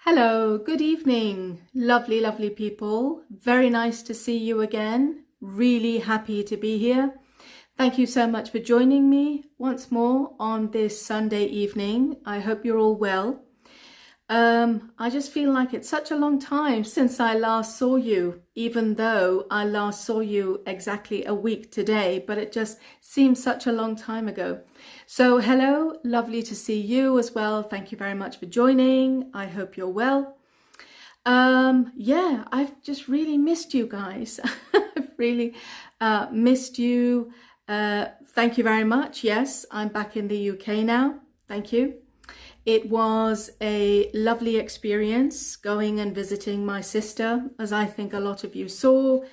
Hello, good evening, lovely, lovely people. Very nice to see you again. Really happy to be here. Thank you so much for joining me once more on this Sunday evening. I hope you're all well. I just feel like it's such a long time since I last saw you, even though I last saw you exactly a week today, but it just seems such a long time ago. So hello, lovely to see you as well. Thank you very much for joining. I hope you're well. Yeah, I've just really missed you guys. I've really missed you. Thank you very much. Yes, I'm back in the UK now. Thank you. It was a lovely experience going and visiting my sister, as I think a lot of you saw.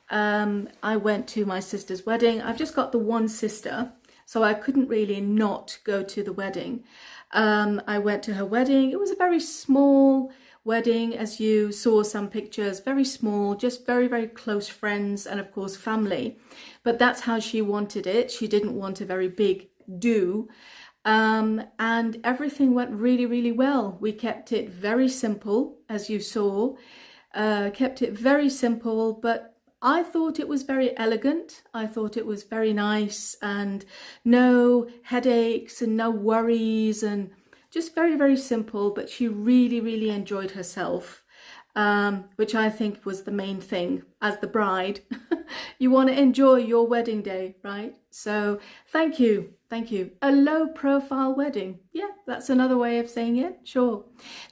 I went to my sister's wedding. I've just got the one sister, so I couldn't really not go to the wedding. I went to her wedding. It was a very small wedding, as you saw some pictures, very small, just very, very close friends and of course family. But that's how she wanted it. She didn't want a very big do. And everything went really, really well. We kept it very simple, as you saw, kept it very simple, but I thought it was very elegant. I thought it was very nice and no headaches and no worries and just very, very simple. But she really, really enjoyed herself, which I think was the main thing as the bride. You want to enjoy your wedding day, right? So thank you. Thank you. A low profile wedding. Yeah, that's another way of saying it. Sure.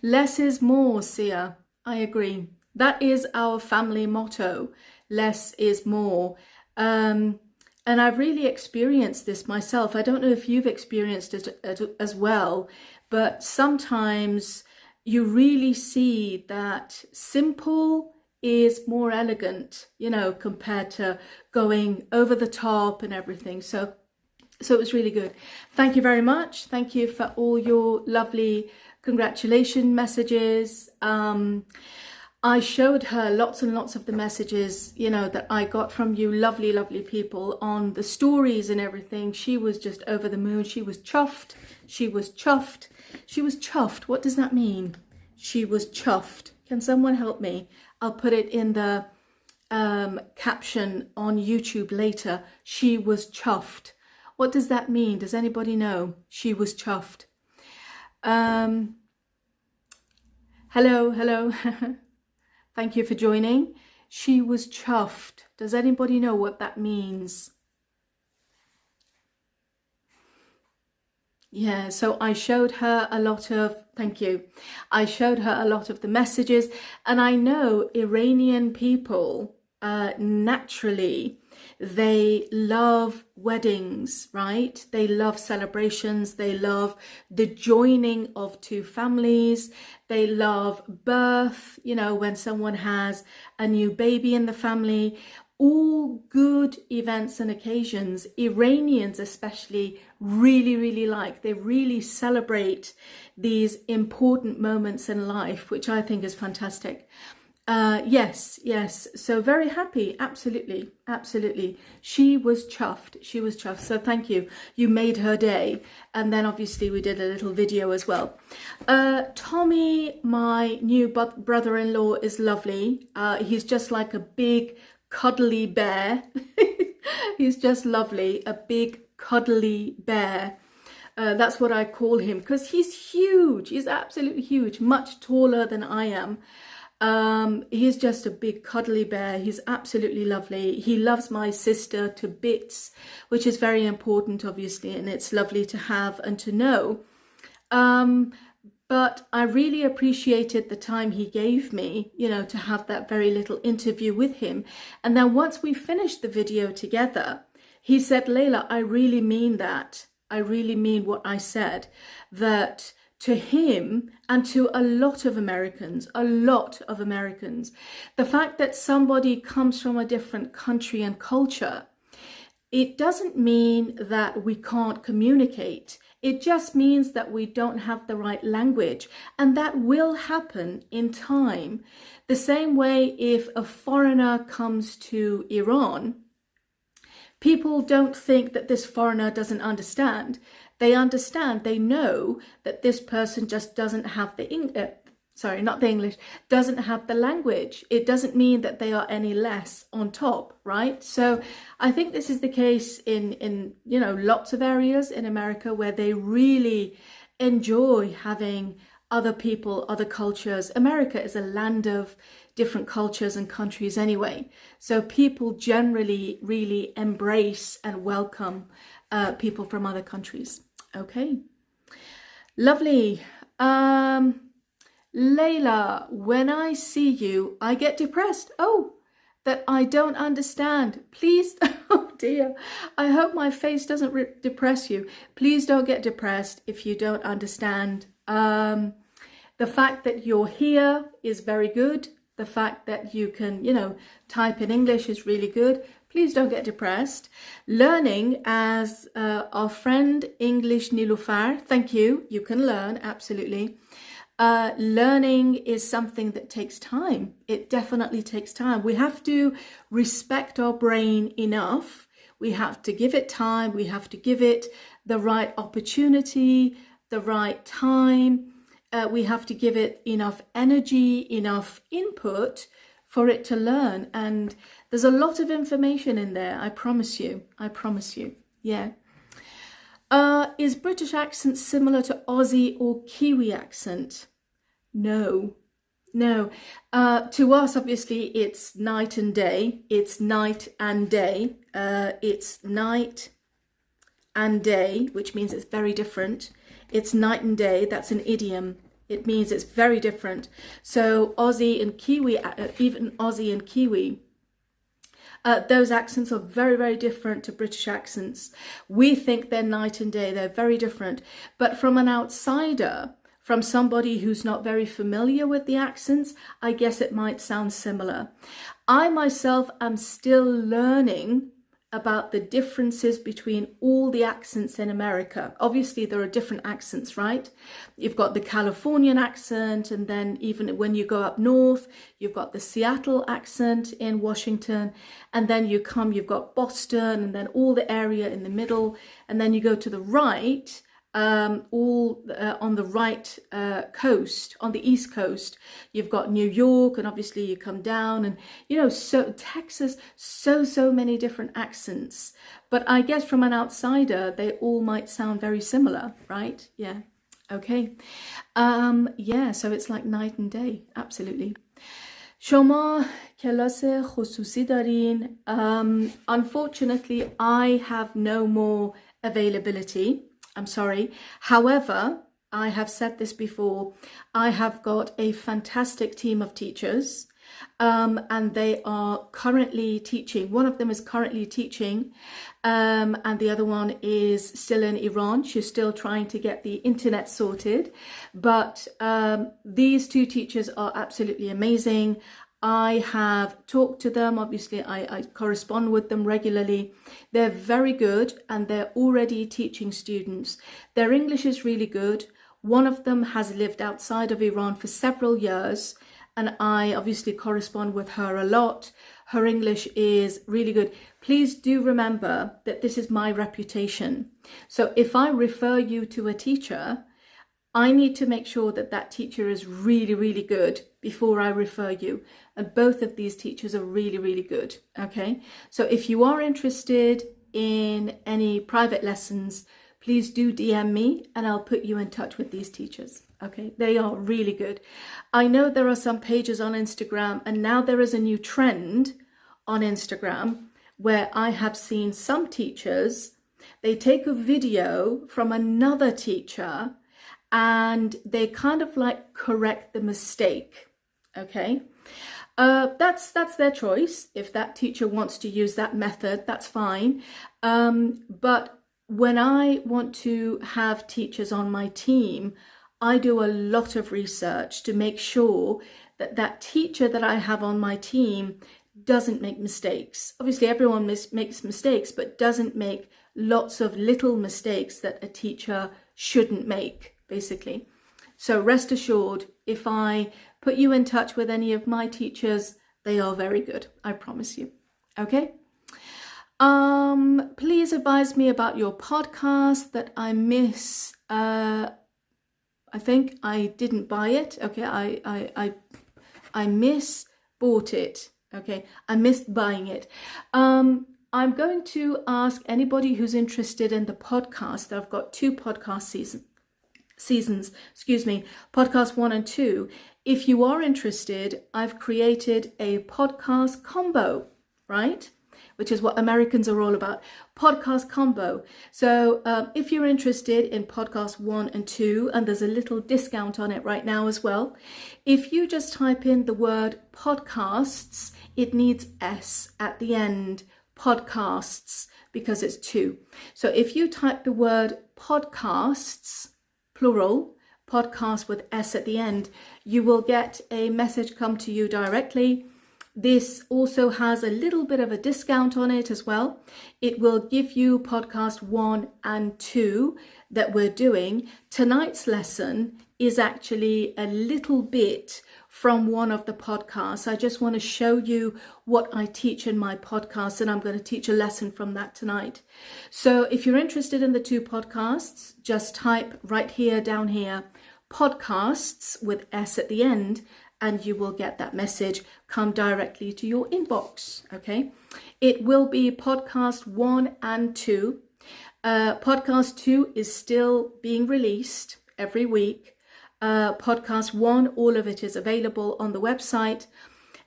Less is more, Sia. I agree. That is our family motto. Less is more. And I've really experienced this myself. I don't know if you've experienced it as well, but sometimes you really see that simple is more elegant, you know, compared to going over the top and everything. So it was really good. Thank you very much. Thank you for all your lovely congratulation messages. I showed her lots and lots of the messages, you know, that I got from you lovely, lovely people on the stories and everything. She was just over the moon. She was chuffed. She was chuffed. She was chuffed. What does that mean? She was chuffed. Can someone help me? I'll put it in the caption on YouTube later. She was chuffed. What does that mean? Does anybody know? She was chuffed. Hello, hello. Thank you for joining. She was chuffed. Does anybody know what that means? Yeah, so I showed her a lot of, thank you. I showed her a lot of the messages, and I know Iranian people naturally, they love weddings, right? They love celebrations. They love the joining of two families. They love birth, you know, when someone has a new baby in the family. All good events and occasions, Iranians especially really, really like. They really celebrate these important moments in life, which I think is fantastic. Yes. So very happy. Absolutely. Absolutely. She was chuffed. She was chuffed. So thank you. You made her day. And then obviously we did a little video as well. Tommy, my new brother-in-law, is lovely. He's just like a big cuddly bear. He's just lovely. A big cuddly bear. That's what I call him because he's huge. He's absolutely huge. Much taller than I am. He's just a big cuddly bear. He's absolutely lovely. He loves my sister to bits, which is very important, obviously, and it's lovely to have and to know. But I really appreciated the time he gave me, you know, to have that very little interview with him. And then once we finished the video together, he said, Layla, I really mean that. I really mean what I said, that to him and to a lot of Americans, the fact that somebody comes from a different country and culture, it doesn't mean that we can't communicate. It just means that we don't have the right language, and that will happen in time. The same way if a foreigner comes to Iran, people don't think that this foreigner doesn't understand. They understand, they know that this person just doesn't have the sorry, not the English, doesn't have the language. It doesn't mean that they are any less on top, right? So I think this is the case in lots of areas in America where they really enjoy having other people, other cultures. America is a land of different cultures and countries anyway. So people generally really embrace and welcome people from other countries. Okay, lovely. Layla, when I see you, I get depressed. Oh, that I don't understand. Please, oh dear, I hope my face doesn't depress you. Please don't get depressed if you don't understand. The fact that you're here is very good. The fact that you can, type in English is really good. Please don't get depressed. Learning, as our friend English Nilufar, thank you. You can learn, absolutely. Learning is something that takes time. It definitely takes time. We have to respect our brain enough. We have to give it time. We have to give it the right opportunity, the right time. We have to give it enough energy, enough input for it to learn. And there's a lot of information in there. I promise you. I promise you. Yeah. Is British accent similar to Aussie or Kiwi accent? No. To us, obviously, it's night and day. It's night and day. It's night and day, which means it's very different. It's night and day. That's an idiom. It means it's very different. So Aussie and Kiwi, even Aussie and Kiwi, those accents are very, very different to British accents. We think they're night and day. They're very different. But from an outsider, from somebody who's not very familiar with the accents, I guess it might sound similar. I myself am still learning about the differences between all the accents in America. Obviously, there are different accents, right? You've got the Californian accent, and then even when you go up north, you've got the Seattle accent in Washington, and then you've got Boston, and then all the area in the middle, and then you go to the right, on the right coast, on the East Coast, you've got New York, and obviously you come down, and so Texas, so many different accents. But I guess from an outsider, they all might sound very similar, right? Yeah. Okay. Yeah, so it's like night and day. Absolutely. شما کلاس خصوصی دارین. Unfortunately, I have no more availability. I'm sorry. However, I have said this before, I have got a fantastic team of teachers, and they are currently teaching. One of them is currently teaching, and the other one is still in Iran. She's still trying to get the internet sorted. But these two teachers are absolutely amazing. I have talked to them. Obviously, I correspond with them regularly. They're very good, and they're already teaching students. Their English is really good. One of them has lived outside of Iran for several years, and I obviously correspond with her a lot. Her English is really good. Please do remember that this is my reputation. So if I refer you to a teacher, I need to make sure that that teacher is really, really good before I refer you. And both of these teachers are really, really good. Okay. So if you are interested in any private lessons, please do DM me and I'll put you in touch with these teachers. Okay. They are really good. I know there are some pages on Instagram, and now there is a new trend on Instagram where I have seen some teachers, they take a video from another teacher and they kind of like correct the mistake. Okay. That's their choice. If that teacher wants to use that method, that's fine. But when I want to have teachers on my team, I do a lot of research to make sure that that teacher that I have on my team doesn't make mistakes. Obviously, everyone makes mistakes, but doesn't make lots of little mistakes that a teacher shouldn't make, basically. So rest assured, if I put you in touch with any of my teachers, they are very good. I promise you. Okay. Please advise me about your podcast that I miss. I think I didn't buy it. Okay, I bought it. Okay, I missed buying it. I'm going to ask anybody who's interested in the podcast. I've got 2 podcast seasons, podcast 1 and 2. If you are interested, I've created a podcast combo, right? Which is what Americans are all about, podcast combo. So if you're interested in podcast 1 and 2, and there's a little discount on it right now as well, if you just type in the word podcasts, it needs S at the end, podcasts, because it's 2. So if you type the word podcasts, plural, podcast with S at the end, you will get a message come to you directly. This also has a little bit of a discount on it as well. It will give you podcast 1 and 2 that we're doing. Tonight's lesson is actually a little bit from one of the podcasts. I just want to show you what I teach in my podcast, and I'm going to teach a lesson from that tonight. So if you're interested in the 2 podcasts, just type right here, down here, podcasts with S at the end, and you will get that message come directly to your inbox. Okay, it will be podcast 1 and 2. Podcast 2 is still being released every week. Podcast 1, all of it is available on the website.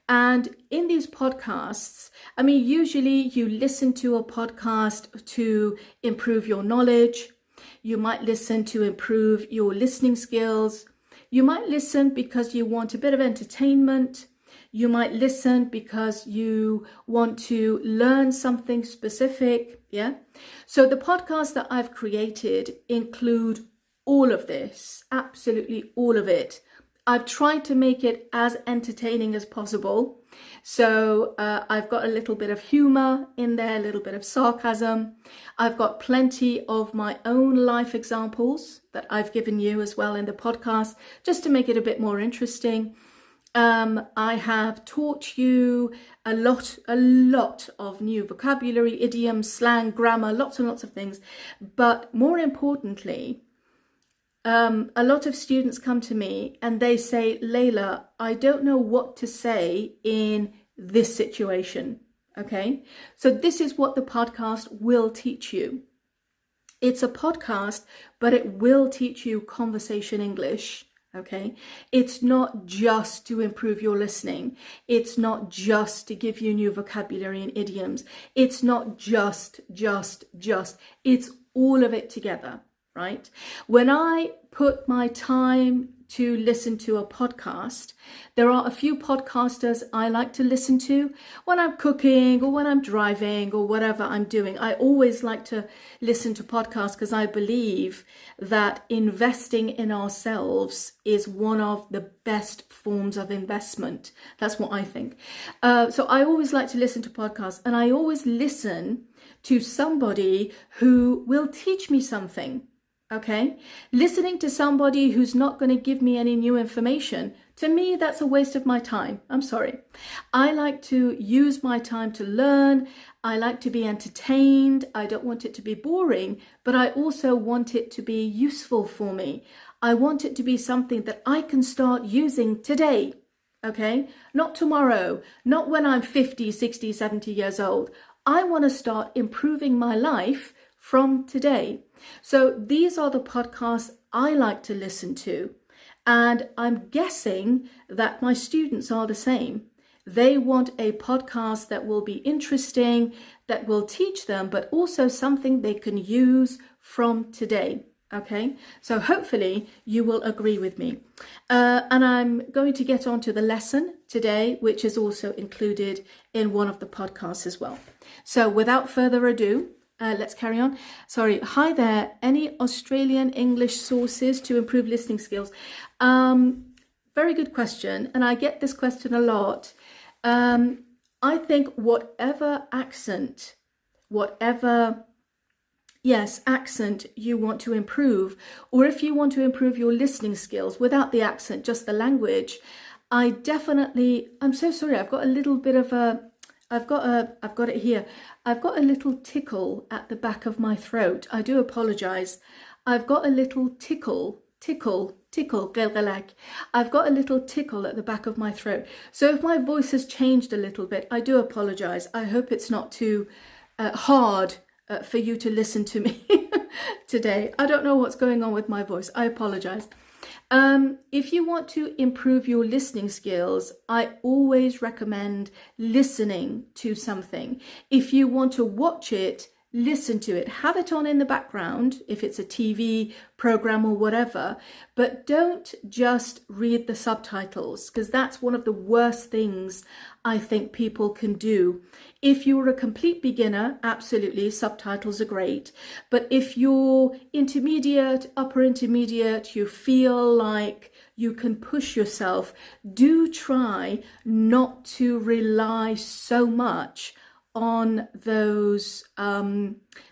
And in these podcasts, I mean, usually you listen to a podcast to improve your knowledge. You might listen to improve your listening skills. You might listen because you want a bit of entertainment. You might listen because you want to learn something specific. Yeah. So the podcasts that I've created include all of this, absolutely all of it. I've tried to make it as entertaining as possible. So I've got a little bit of humor in there, a little bit of sarcasm. I've got plenty of my own life examples that I've given you as well in the podcast, just to make it a bit more interesting. I have taught you a lot of new vocabulary, idioms, slang, grammar, lots and lots of things. But more importantly, a lot of students come to me and they say, Layla, I don't know what to say in this situation. Okay, so this is what the podcast will teach you. It's a podcast, but it will teach you conversation English. Okay, it's not just to improve your listening. It's not just to give you new vocabulary and idioms. It's not just. It's all of it together. Right? When I put my time to listen to a podcast, there are a few podcasters I like to listen to when I'm cooking or when I'm driving or whatever I'm doing. I always like to listen to podcasts because I believe that investing in ourselves is one of the best forms of investment. That's what I think. So I always like to listen to podcasts, and I always listen to somebody who will teach me something. Okay, listening to somebody who's not going to give me any new information, to me, that's a waste of my time. I'm sorry. I like to use my time to learn. I like to be entertained. I don't want it to be boring, but I also want it to be useful for me. I want it to be something that I can start using today. Okay, not tomorrow, not when I'm 50, 60, 70 years old. I want to start improving my life from today. So these are the podcasts I like to listen to, and I'm guessing that my students are the same. They want a podcast that will be interesting, that will teach them, but also something they can use from today. Okay, so hopefully you will agree with me. And I'm going to get on to the lesson today, which is also included in one of the podcasts as well. So without further ado, let's carry on. Sorry. Hi there. Any Australian English sources to improve listening skills? Very good question. And I get this question a lot. I think whatever accent you want to improve, or if you want to improve your listening skills without the accent, just the language, I'm so sorry. I've got a little bit of I've got it here. I've got a little tickle at the back of my throat. I do apologize. I've got a little tickle tickle, قلقلك. I've got a little tickle at the back of my throat. So if my voice has changed a little bit, I do apologize. I hope it's not too hard for you to listen to me today. I don't know what's going on with my voice. I apologize. If you want to improve your listening skills, I always recommend listening to something. If you want to watch it, listen to it. Have it on in the background if it's a TV program or whatever, but don't just read the subtitles, because that's one of the worst things I think people can do. If you're a complete beginner, absolutely, subtitles are great. But if you're intermediate, upper intermediate, you feel like you can push yourself, do try not to rely so much on those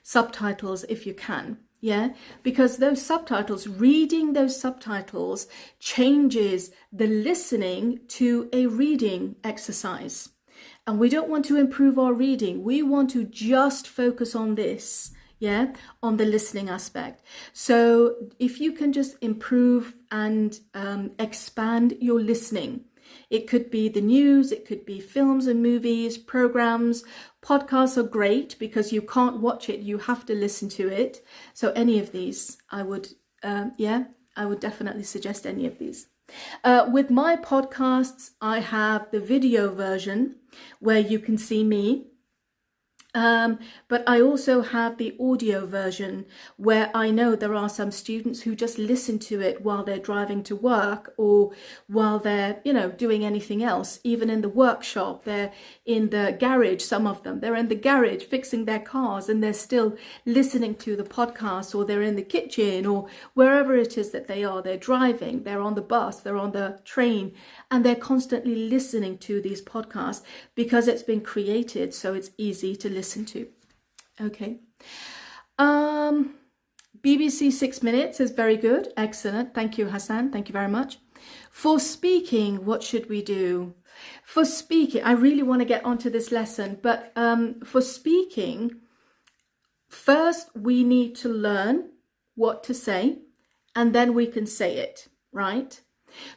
subtitles if you can, yeah, because those subtitles, reading those subtitles changes the listening to a reading exercise, and we don't want to improve our reading. We want to just focus on this, yeah, on the listening aspect. So if you can just improve and expand your listening, it could be the news, it could be films and movies, programs. Podcasts are great because you can't watch it, you have to listen to it. So any of these, I would definitely suggest any of these. With my podcasts, I have the video version where you can see me. But I also have the audio version where I know there are some students who just listen to it while they're driving to work or while they're, doing anything else. Even in the workshop, they're in the garage, some of them, they're in the garage fixing their cars and they're still listening to the podcast, or they're in the kitchen or wherever it is that they are. They're driving, they're on the bus, they're on the train, and they're constantly listening to these podcasts because it's been created so it's easy to listen to. Okay. BBC 6 minutes is very good. Excellent. Thank you, Hassan. Thank you very much. For speaking, what should we do? For speaking, I really want to get onto this lesson, but for speaking, first we need to learn what to say and then we can say it, right?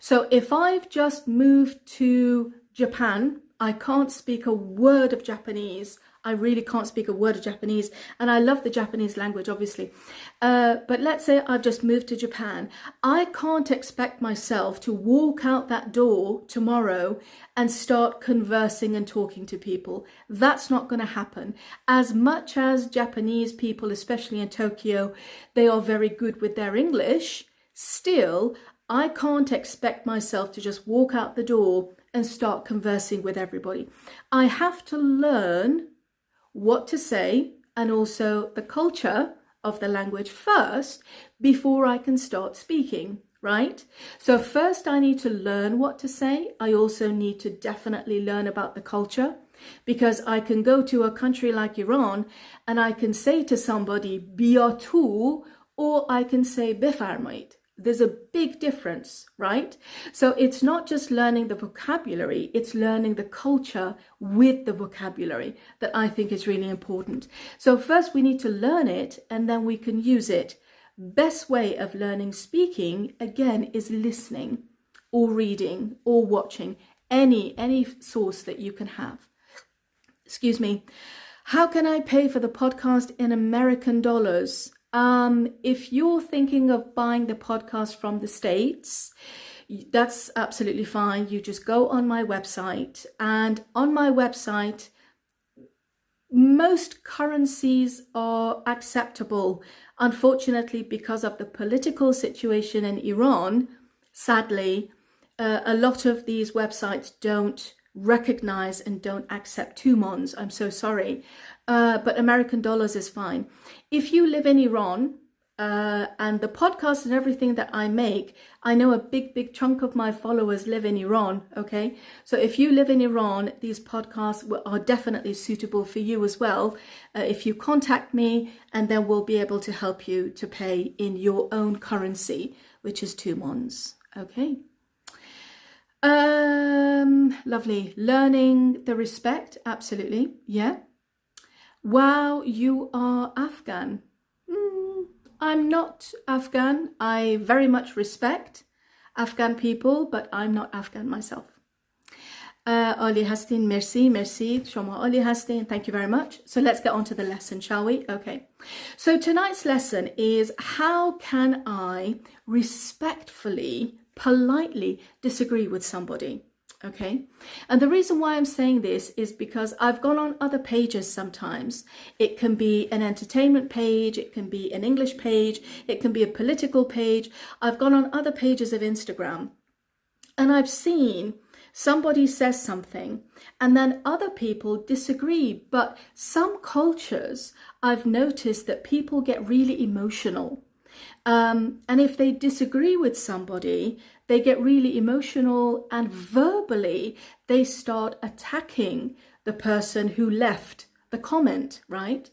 So if I've just moved to Japan, I can't speak a word of Japanese. I really can't speak a word of Japanese, and I love the Japanese language, obviously. But let's say I've just moved to Japan. I can't expect myself to walk out that door tomorrow and start conversing and talking to people. That's not going to happen. As much as Japanese people, especially in Tokyo, they are very good with their English, still, I can't expect myself to just walk out the door and start conversing with everybody. I have to learn what to say and also the culture of the language first before I can start speaking, right? So first I need to learn what to say. I also need to definitely learn about the culture, because I can go to a country like Iran and I can say to somebody biatu, or I can say بفرمایید. There's a big difference, right? So it's not just learning the vocabulary, it's learning the culture with the vocabulary that I think is really important. So first we need to learn it and then we can use it. Best way of learning speaking, again, is listening or reading or watching, any source that you can have. Excuse me. How can I pay for the podcast in American dollars? If you're thinking of buying the podcast from the States, that's absolutely fine. You just go on my website, and on my website, most currencies are acceptable. Unfortunately, because of the political situation in Iran, sadly, a lot of these websites don't recognize and don't accept tumons. I'm so sorry. But American dollars is fine. If you live in Iran, and the podcast and everything that I make, I know a big chunk of my followers live in Iran, okay? So if you live in Iran, these podcasts are definitely suitable for you as well. If you contact me, and then we'll be able to help you to pay in your own currency, which is tumons, okay? Lovely. Learning the respect, absolutely, yeah. Wow, you are Afghan. I'm not Afghan. I very much respect Afghan people, but I'm not Afghan myself. عالی هستین. مرسی شما عالی هستین. Thank you very much. So let's get on to the lesson, shall we? Okay. So tonight's lesson is how can I respectfully, politely disagree with somebody? Okay. And the reason why I'm saying this is because I've gone on other pages sometimes. It can be an entertainment page, it can be an English page, it can be a political page. I've gone on other pages of Instagram and I've seen somebody says something and then other people disagree. But some cultures, I've noticed that people get really emotional. And if they disagree with somebody, they get really emotional and verbally they start attacking the person who left the comment, right?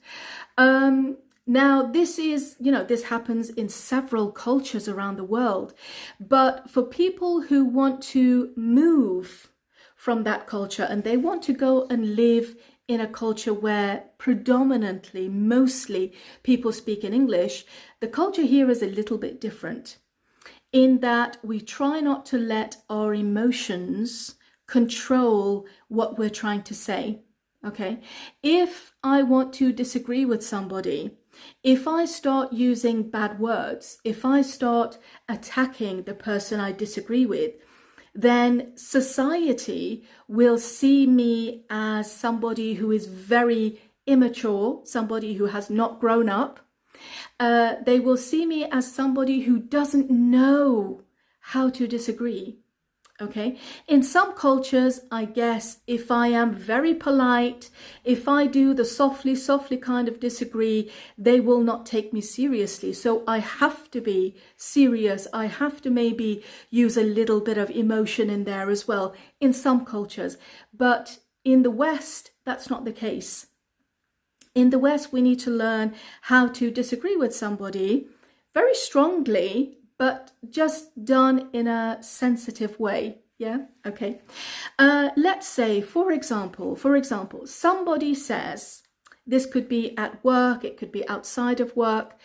Now, this is, this happens in several cultures around the world. But for people who want to move from that culture and they want to go and live in a culture where predominantly, mostly people speak in English, the culture here is a little bit different in that we try not to let our emotions control what we're trying to say. Okay, if I want to disagree with somebody, if I start using bad words, if I start attacking the person I disagree with, then society will see me as somebody who is very immature, somebody who has not grown up. They will see me as somebody who doesn't know how to disagree. Okay, in some cultures, I guess if I am very polite, if I do the softly kind of disagree, they will not take me seriously. So I have to be serious. I have to maybe use a little bit of emotion in there as well in some cultures. But in the West, that's not the case. In the West, we need to learn how to disagree with somebody very strongly, but just done in a sensitive way. Yeah, okay. Let's say, for example, somebody says, this could be at work, it could be outside of work.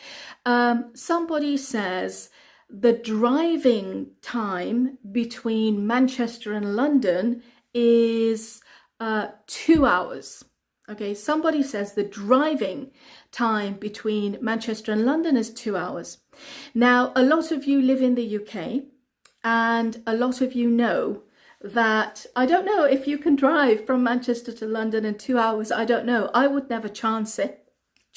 Somebody says the driving time between Manchester and London is 2 hours. Okay, somebody says the driving time between Manchester and London is 2 hours. Now, a lot of you live in the UK and a lot of you know that, I don't know if you can drive from Manchester to London in 2 hours. I don't know. I would never chance it.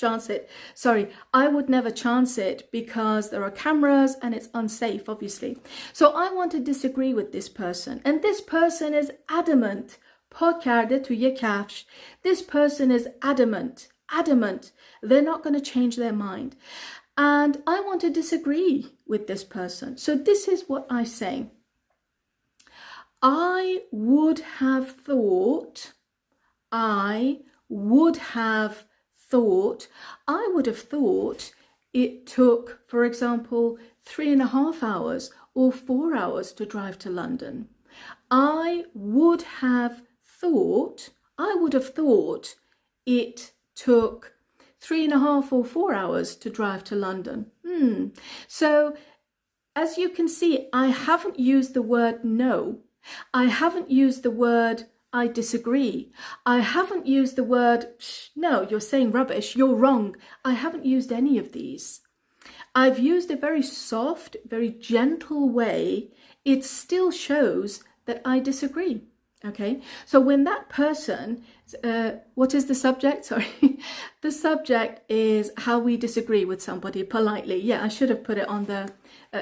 I would never chance it because there are cameras and it's unsafe, obviously. So I want to disagree with this person. And this person is adamant. پا کرده توی کفش. This person is adamant. They're not going to change their mind. And I want to disagree with this person. So this is what I say. I would have thought it took, for example, 3.5 hours or 4 hours to drive to London. I would have thought it took 3.5 or 4 hours to drive to London. So as you can see, I haven't used the word no. I haven't used the word I disagree. I haven't used the word no, you're saying rubbish, you're wrong. I haven't used any of these. I've used a very soft, very gentle way. It still shows that I disagree. Okay, so when that person, what is the subject? Sorry, the subject is how we disagree with somebody politely. Yeah, I should have put it on the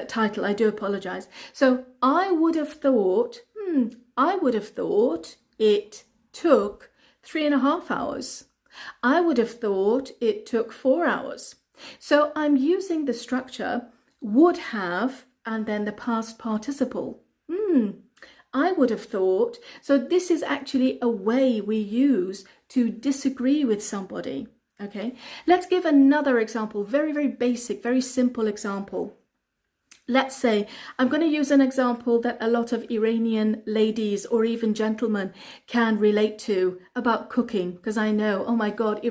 title. I do apologize. So I would have thought it took 3.5 hours. I would have thought it took 4 hours. So I'm using the structure would have and then the past participle. I would have thought. So this is actually a way we use to disagree with somebody. Okay, let's give another example. Very, very basic, very simple example. Let's say, I'm going to use an example that a lot of Iranian ladies or even gentlemen can relate to about cooking, because I know, oh my God,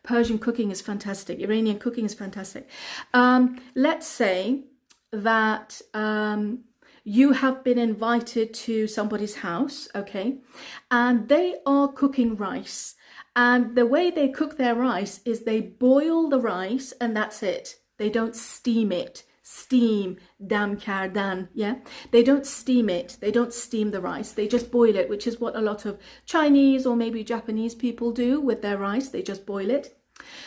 Persian cooking is fantastic. Iranian cooking is fantastic. Let's say that you have been invited to somebody's house, okay, and they are cooking rice. And the way they cook their rice is they boil the rice and that's it. They don't steam it. Steam, dam kardan, yeah? They don't steam it. They don't steam the rice. They just boil it, which is what a lot of Chinese or maybe Japanese people do with their rice. They just boil it.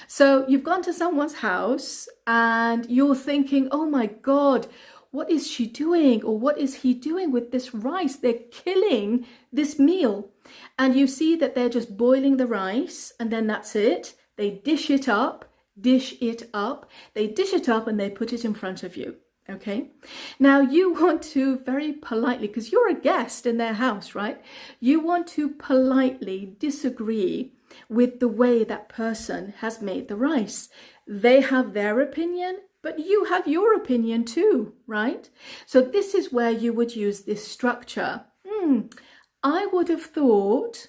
So you've gone to someone's house and you're thinking, oh my God, what is she doing? Or what is he doing with this rice? They're killing this meal. And you see that they're just boiling the rice and then that's it. They dish it up. They dish it up and they put it in front of you, okay? Now you want to very politely, because you're a guest in their house, right? You want to politely disagree with the way that person has made the rice. They have their opinion, but you have your opinion too, right? So this is where you would use this structure. I would have thought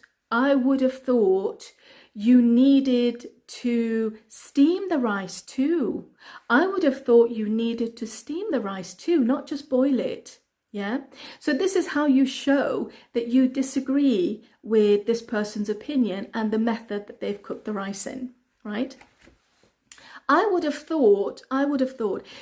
you needed to steam the rice too. I would have thought you needed to steam the rice too, not just boil it. Yeah. So this is how you show that you disagree with this person's opinion and the method that they've cooked the rice in, right? I would have thought.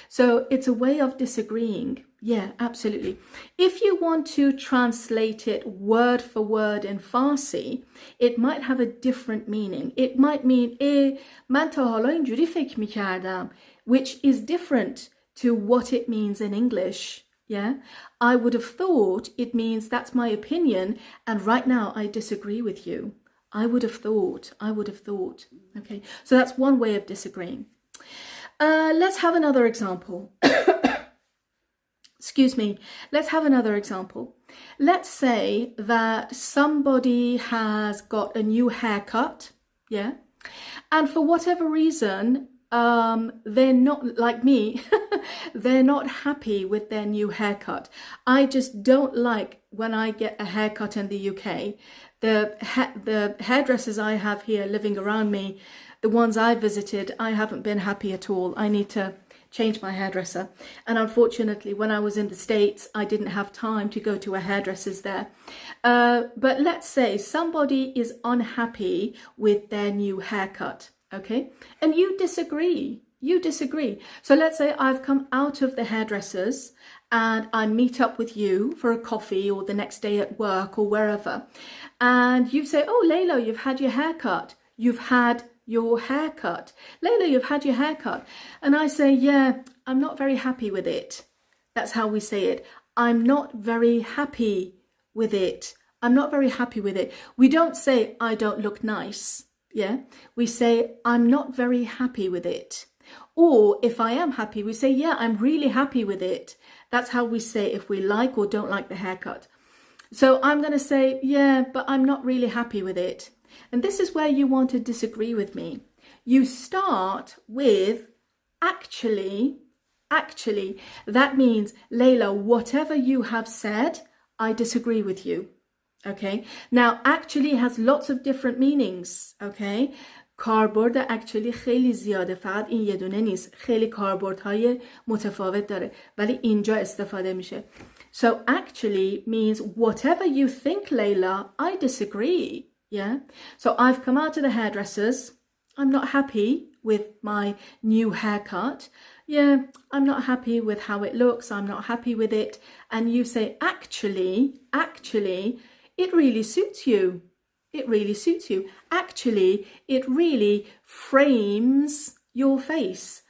So it's a way of disagreeing. Yeah, absolutely. If you want to translate it word for word in Farsi, it might have a different meaning. It might mean من تا حالا اینجوری فکر می‌کردم, which is different to what it means in English. Yeah, I would have thought it means that's my opinion, and right now I disagree with you. I would have thought. Okay, so that's one way of disagreeing. Let's have another example. Excuse me. Let's have another example. Let's say that somebody has got a new haircut, yeah, and for whatever reason, they're not like me. They're not happy with their new haircut. I just don't like when I get a haircut in the UK. The hairdressers I have here living around me, the ones I visited, I haven't been happy at all. I need to change my hairdresser. And unfortunately, when I was in the States, I didn't have time to go to a hairdresser's there. But let's say somebody is unhappy with their new haircut, okay? And you disagree. So let's say I've come out of the hairdresser's and I meet up with you for a coffee or the next day at work or wherever. And you say, oh, Layla, you've had your haircut. Layla, you've had your haircut. And I say, yeah, I'm not very happy with it. That's how we say it. I'm not very happy with it. We don't say, I don't look nice. Yeah. We say, I'm not very happy with it. Or if I am happy, we say, yeah, I'm really happy with it. That's how we say if we like or don't like the haircut. So I'm going to say, yeah, but I'm not really happy with it. And this is where you want to disagree with me. You start with actually. That means, Layla, whatever you have said, I disagree with you. Okay. Now, actually has lots of different meanings. Okay. کاربرد actually خیلی زیاده. فقط این یه دونه نیست. خیلی کاربردهای متفاوت داره. ولی اینجا استفاده میشه. So actually means whatever you think, Layla, I disagree. Yeah. So I've come out to the hairdressers. I'm not happy with my new haircut. Yeah, I'm not happy with how it looks. I'm not happy with it. And you say, actually, it really suits you. Actually, it really frames your face.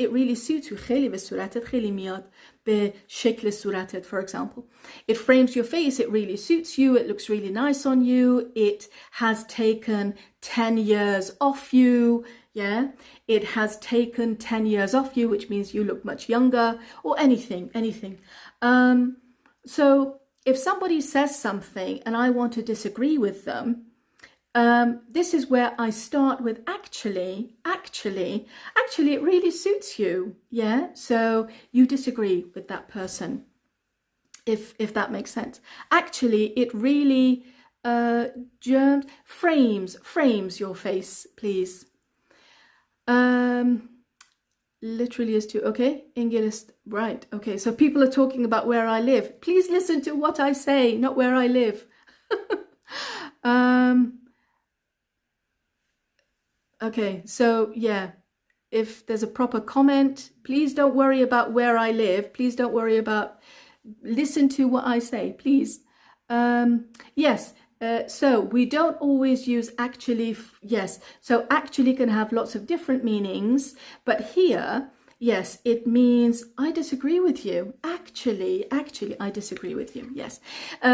It really suits you. خیلی به صورتت خیلی میاد. به شکل صورتت, for example. It frames your face. It really suits you. It looks really nice on you. It has taken 10 years off you. Yeah. It has taken 10 years off you, which means you look much younger, or anything. So if somebody says something and I want to disagree with them, This is where I start with actually, it really suits you. Yeah, so you disagree with that person, if that makes sense. Actually, it really frames your face, please. Literally is to, okay, English, right, okay, so people are talking about where I live. Please listen to what I say, not where I live. Okay, so yeah, if there's a proper comment, please don't worry about where I live. Please don't worry about, listen to what I say, please. Yes, so we don't always use actually, yes, so actually can have lots of different meanings, but here, yes, it means I disagree with you. Actually, I disagree with you, yes.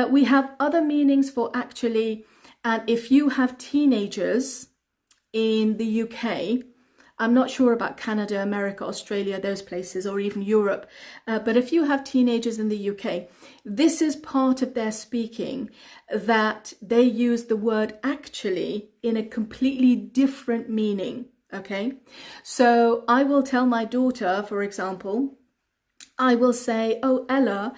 We have other meanings for actually, and if you have teenagers in the UK, I'm not sure about Canada, America, Australia, those places, or even Europe. But if you have teenagers in the UK, this is part of their speaking, that they use the word actually in a completely different meaning. Okay, so I will tell my daughter, for example, I will say, oh, Ella,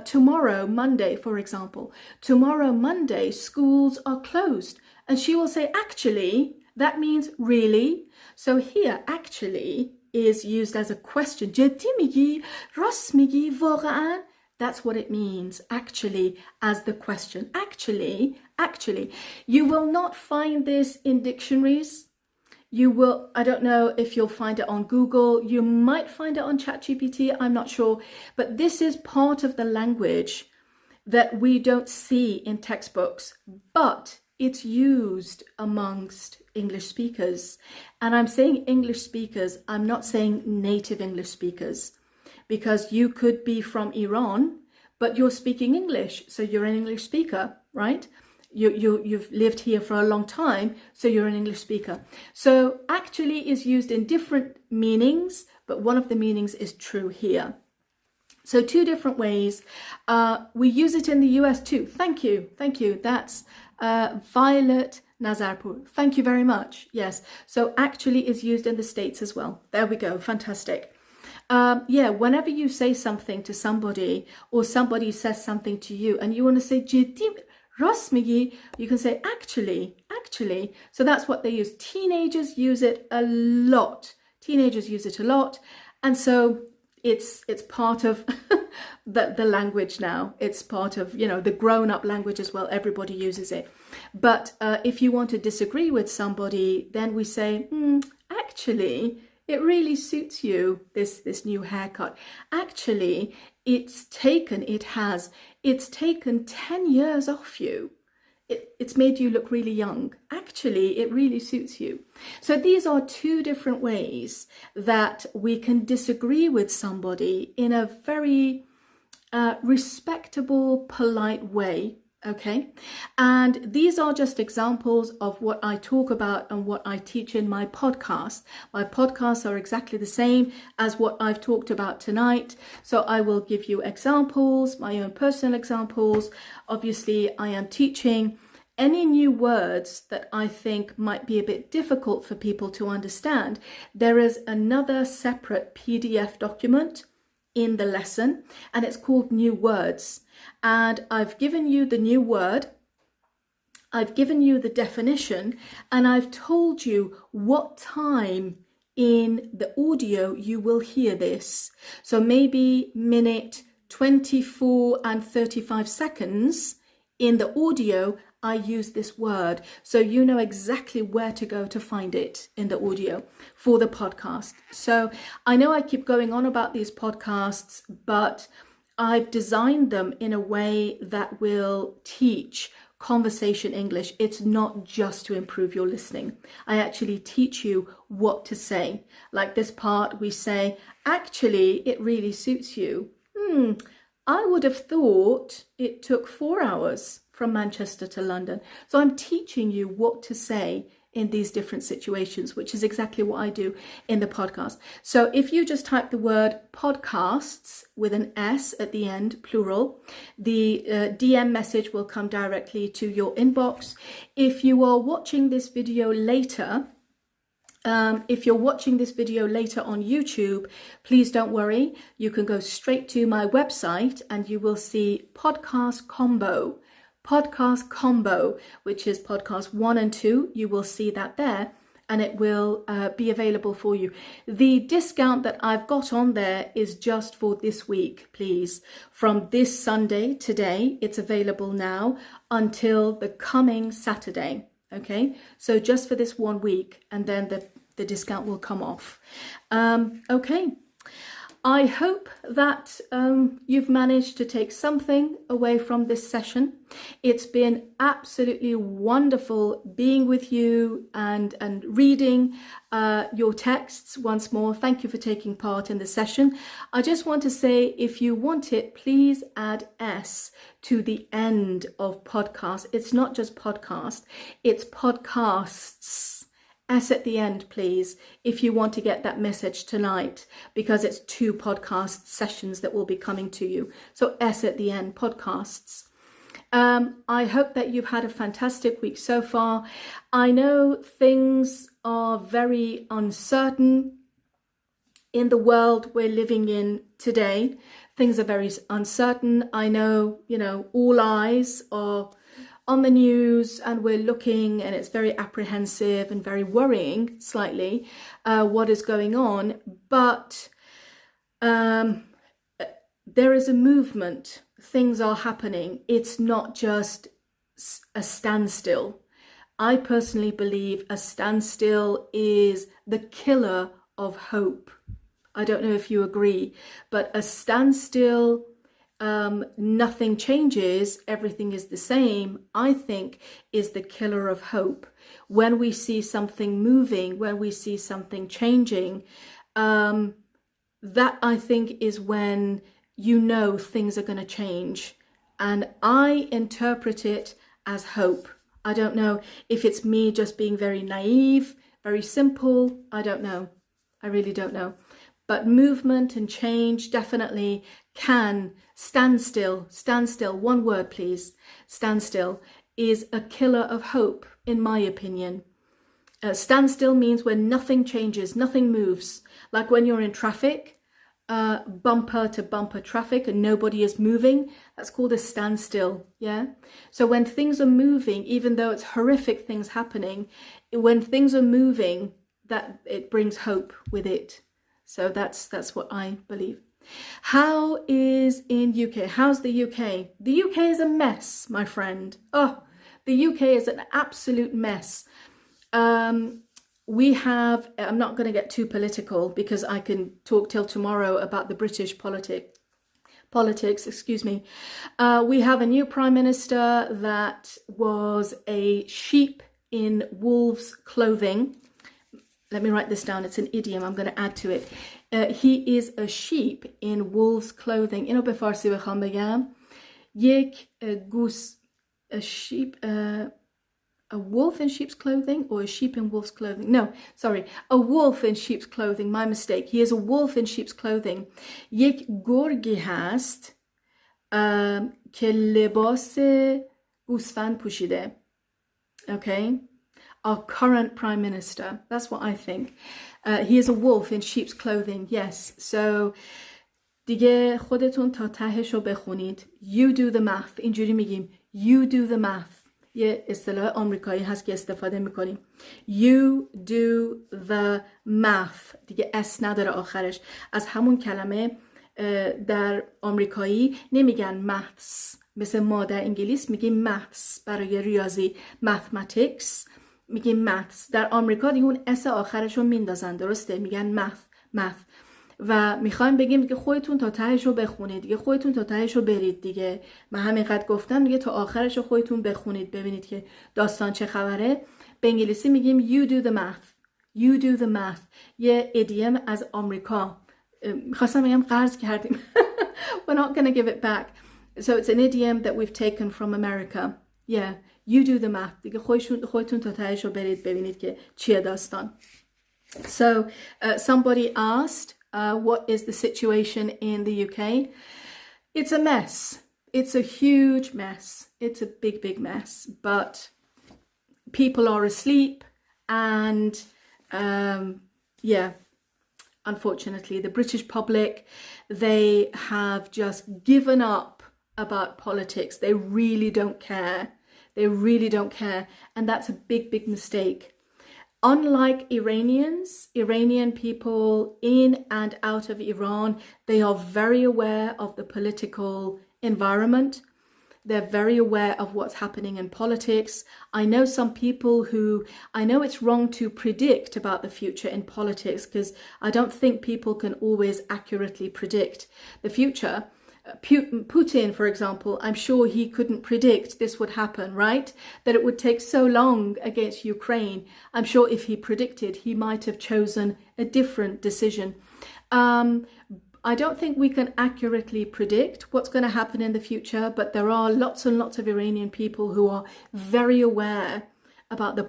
tomorrow, Monday, for example, tomorrow, Monday, schools are closed. And she will say, actually, that means really. So here, actually, is used as a question. That's what it means, actually, as the question. Actually. You will not find this in dictionaries. You will, I don't know if you'll find it on Google. You might find it on ChatGPT, I'm not sure. But this is part of the language that we don't see in textbooks, but it's used amongst English speakers. And I'm saying English speakers, I'm not saying native English speakers, because you could be from Iran, but you're speaking English, so you're an English speaker, right? You've lived here for a long time, so you're an English speaker. So actually is used in different meanings, but one of the meanings is true here. So two different ways. We use it in the US too. Thank you. That's Violet Nazarpur. Thank you very much. Yes. So actually is used in the States as well. There we go. Fantastic. Yeah, whenever you say something to somebody or somebody says something to you and you want to say Rasmigi, you can say actually. So that's what they use. Teenagers use it a lot. And so it's part of the language now. It's part of, the grown-up language as well. Everybody uses it. But if you want to disagree with somebody, then we say, actually, it really suits you, this new haircut. Actually, it's taken 10 years off you. It's made you look really young. Actually, it really suits you. So these are two different ways that we can disagree with somebody in a very respectable, polite way. Okay, and these are just examples of what I talk about and what I teach in my podcast. My podcasts are exactly the same as what I've talked about tonight. So I will give you examples, my own personal examples. Obviously, I am teaching any new words that I think might be a bit difficult for people to understand. There is another separate PDF document in the lesson, and it's called New Words. And I've given you the new word, I've given you the definition, and I've told you what time in the audio you will hear this. So maybe minute 24 and 35 seconds in the audio, I use this word. So you know exactly where to go to find it in the audio for the podcast. So I know I keep going on about these podcasts, but I've designed them in a way that will teach conversation English. It's not just to improve your listening. I actually teach you what to say. Like this part, we say, actually, it really suits you. I would have thought it took 4 hours from Manchester to London. So I'm teaching you what to say in these different situations, which is exactly what I do in the podcast. So if you just type the word podcasts with an S at the end, plural, the DM message will come directly to your inbox. If you are watching this video later, on YouTube, please don't worry. You can go straight to my website and you will see podcast combo, which is podcast 1 and 2. You will see that there and it will be available for you. The discount that I've got on there is just for this week, please. From this Sunday, today, it's available now until the coming Saturday. Okay, so just for this 1 week, and then the discount will come off. Okay, I hope that you've managed to take something away from this session. It's been absolutely wonderful being with you and reading your texts once more. Thank you for taking part in the session. I just want to say, if you want it, please add S to the end of podcast. It's not just podcast, it's podcasts. S at the end, please, if you want to get that message tonight, because it's 2 podcast sessions that will be coming to you. So S at the end, podcasts. I hope that you've had a fantastic week so far. I know things are very uncertain in the world we're living in today. Things are very uncertain. I know, all eyes are on the news and we're looking, and it's very apprehensive and very worrying slightly what is going on. But there is a movement. Things are happening. It's not just a standstill. I personally believe a standstill is the killer of hope. I don't know if you agree, but a standstill, nothing changes, everything is the same, I think is the killer of hope. When we see something moving, when we see something changing, that I think is when things are going to change. And I interpret it as hope. I don't know if it's me just being very naive, very simple. I don't know. I really don't know. But movement and change definitely can. Standstill, one word please. Standstill is a killer of hope, in my opinion. Standstill means when nothing changes, nothing moves. Like when you're in traffic, bumper to bumper traffic and nobody is moving, that's called a standstill. Yeah. So when things are moving, even though it's horrific things happening, when things are moving, that it brings hope with it. So that's what I believe. How is in UK? How's the UK? The UK is a mess, my friend. Oh, the UK is an absolute mess. We have, I'm not going to get too political because I can talk till tomorrow about the British politics, excuse me. We have a new Prime Minister that was a sheep in wolves' clothing. Let me write this down. It's an idiom. I'm going to add to it. He is a sheep in wolves' clothing. اینو به فارسی بخوام بگم. یک گوس, a sheep, a wolf in sheep's clothing, or a sheep in wolf's clothing? No, sorry. A wolf in sheep's clothing. My mistake. He is a wolf in sheep's clothing. یک گرگی هست که لباس گوسفند پوشیده. Okay? Our current Prime Minister. That's what I think. He is a wolf in sheep's clothing. Yes. So دیگه خودتون تا تهشو بخونید. You do the math. اینجوری میگیم. You do the math. یه اصطلاح آمریکایی هست که استفاده میکنیم. You do the math. دیگه اس نداره آخرش. از همون کلمه در آمریکایی نمیگن maths. مثل ما در انگلیس میگیم maths برای ریاضی. mathematics میگیم maths. در آمریکا دیگه اون اس آخرش رو میندازن. درسته؟ میگن math. و میخوایم بگیم که خودتون تا تهش رو بخونید دیگه. خودتون تا تهش رو برید دیگه. من همینقدر گفتم دیگه، تا آخرش رو خودتون بخونید ببینید که داستان چه خبره. به انگلیسی میگیم you do the math. You do the math. یه ایدیم از آمریکا. میخواستم بگم قرض کردیم. We're not going to give it back. So it's an idiom that we've taken from America. Yeah, you do the math. دیگه خودتون تا تهش رو برید ببینید که چیه داستان. So somebody asked, what is the situation in the UK? It's a mess. It's a huge mess. It's a big, big mess. But people are asleep, and yeah, unfortunately, the British public, they have just given up about politics. They really don't care. They really don't care. And that's a big, big mistake. Unlike Iranian people in and out of Iran, they are very aware of the political environment. They're very aware of what's happening in politics. I know some people who, I know it's wrong to predict about the future in politics, because I don't think people can always accurately predict the future. Putin, for example, I'm sure he couldn't predict this would happen, right? That it would take so long against Ukraine. I'm sure if he predicted, he might have chosen a different decision. I don't think we can accurately predict what's going to happen in the future, but there are lots and lots of Iranian people who are very aware about the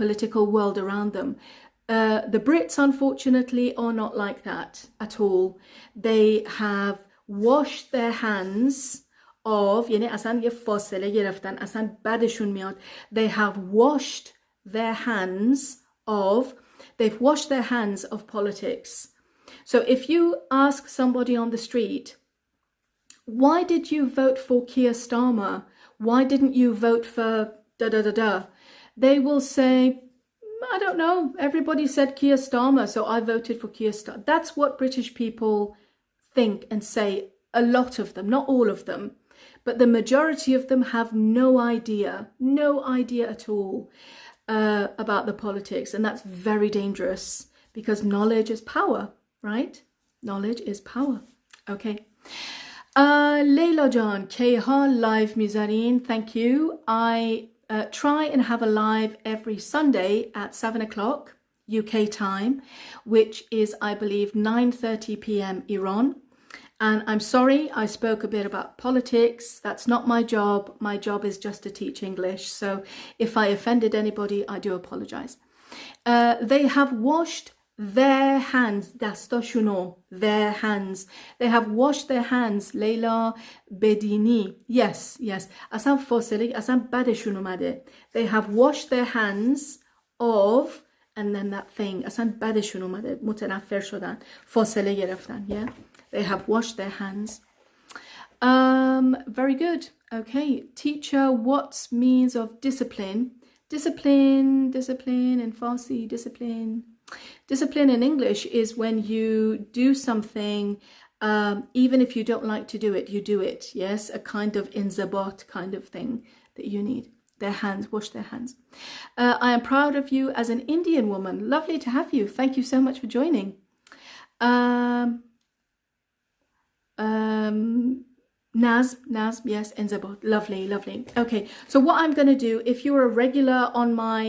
political world around them. The Brits, unfortunately, are not like that at all. They have washed their hands of, یعنی اصلا یه فاصله گرفتن، اصلا بدشون میاد. They have washed their hands of, they've washed their hands of politics. So if you ask somebody on the street, why did you vote for Keir Starmer? Why didn't you vote for da-da-da-da? They will say, I don't know, everybody said Keir Starmer, so I voted for Keir Starmer. That's what British people think and say. A lot of them, not all of them, but the majority of them have no idea at all about the politics. And that's very dangerous, because knowledge is power, right? Knowledge is power. Okay. Leila Jan, Keha live mizarin, thank you. I try and have a live every Sunday at 7 o'clock UK time, which is, I believe, 9:30 p.m. Iran. And I'm sorry, I spoke a bit about politics. That's not my job. My job is just to teach English. So if I offended anybody, I do apologize. They have washed their hands. Dastashuno, their hands. They have washed their hands. Leila Bedini. Yes, yes. Asan fosili, asan badeshun omade. They have washed their hands of, and then that thing. Asan badeshun omade. Mutanaffer shodan. Fosile geraftan. Yeah. They have washed their hands. Very good. Okay. Teacher, what means of discipline? Discipline in Farsi, discipline. Discipline in English is when you do something, even if you don't like to do it, you do it. Yes, a kind of inzabat kind of thing that you need. Their hands, wash their hands. I am proud of you as an Indian woman. Lovely to have you. Thank you so much for joining. Nazm, yes, inzabat. Lovely, lovely. Okay, so what I'm going to do, if you're a regular on my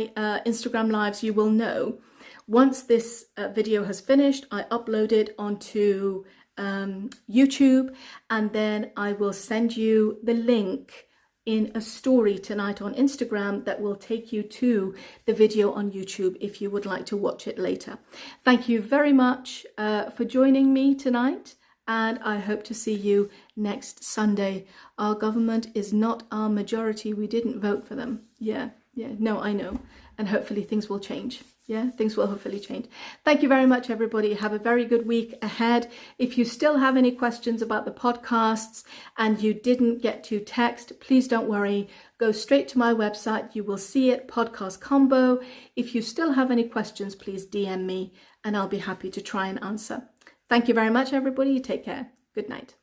Instagram lives, you will know, once this video has finished, I upload it onto YouTube, and then I will send you the link in a story tonight on Instagram that will take you to the video on YouTube if you would like to watch it later. Thank you very much for joining me tonight, and I hope to see you next Sunday. Our government is not our majority. We didn't vote for them. Yeah, no, I know. And hopefully things will change. Yeah, things will hopefully change. Thank you very much, everybody. Have a very good week ahead. If you still have any questions about the podcasts and you didn't get to text, please don't worry. Go straight to my website. You will see it, podcast combo. If you still have any questions, please DM me and I'll be happy to try and answer. Thank you very much, everybody. Take care. Good night.